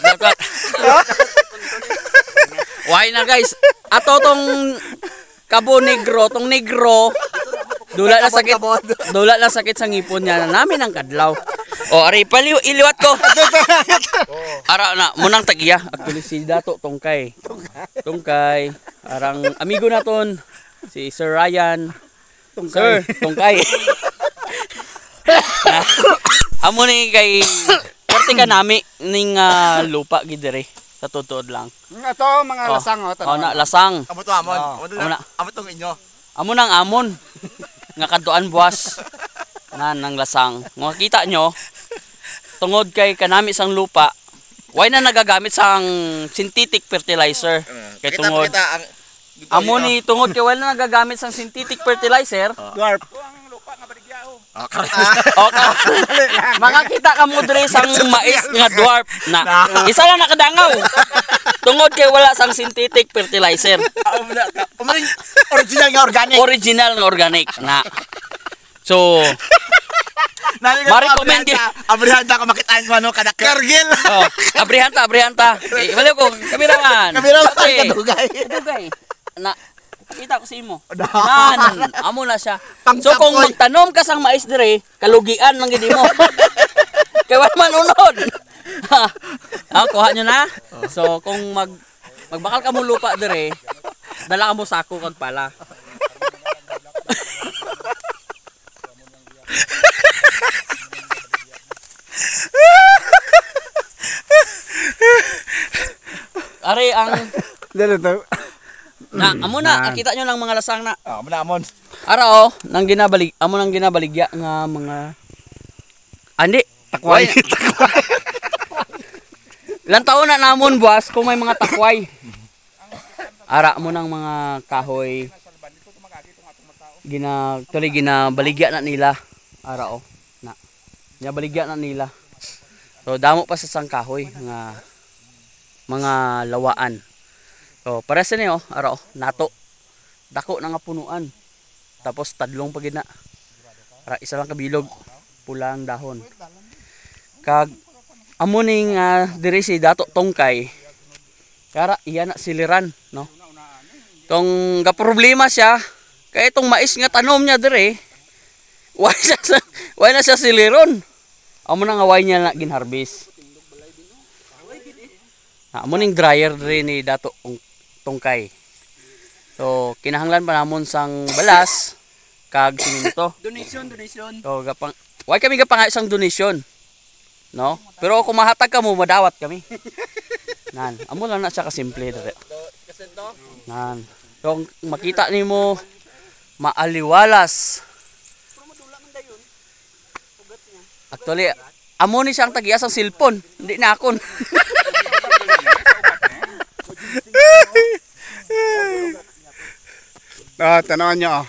Liwat. Why na guys? Ato tong Cabo Negro, tong negro. Dula na sakit sa ngipon niya. Namin ang kadlaw. O ari iliwat ko. Ara na munang tagiya. Actually si Dato Tungkay. Arang amigo naton si Sir Ryan. Sir Tungkay. Amo ni kay perti ka nami ning lupa gid diri sa tutuod lang. Ato mga lasang na lasang. Amo to amon. Amo tong inyo. Amo nang amon. Nga kadtuan buwas. Nang lasang. Nga kita nyo tungod kay kanami sang lupa, why na nagagamit sang synthetic fertilizer. Kay tungod amo ni tungod kay wala na nagagamit sang synthetic fertilizer. Dwarf. Makakita ka mo diri sang mais nga dwarf na isa lang nakadangaw tungod kay wala sang synthetic fertilizer. Original nga organic na. So ma-recommend yun. Abrihanta ko makitaan ko ano kada Kargil. Oh, abrihanta. Wala ko kabirangan. Kadugay. Na kita ko sa imo. Amo na siya. So kung magtanom ka sang mais dire, kalugian man gid mo. Kay wala man unod. Kuha nyo na. So kung magbakal ka mo lupa dire, dala ka mo sako kag pala. Ari ang amo na kita nyo ng mga lasang na. Amo na amon. Ara nang ginabaligya nga mga andi takway. Ilang taon na namon buwas kung may mga takway. Ara mo ng mga kahoy. Ginabaligya na nila. Ara na. Ginabaligya na nila. So damo pa sa sang kahoy nga mga lawaan. So para sa niyo, ara nato. Dako na nga punuan. Tapos tadlong pagid na. Ara isa lang kabilog, pulang dahon. Kag amo ning diri si Dato Tungkay. Kara iya na siliran, no. Tong ga problema siya kay itong mais nga tanom niya dire. Why na siya siliron. Amo na nga why niya na ginharvest. Amo ning dryer dire ni Dato Tungkay. So kinahanglan pa namon sang balas kag siminto. Donation. So why kami gapanga isang donation. No? Pero kung mahatag ka mo, madawat kami. Nan, amo lang na siya kasimple dire. Nan. So makita nimo maaliwalas. Actually, amo ni siyang tagiya sang cellphone, hindi na akon. Tanawan niyo.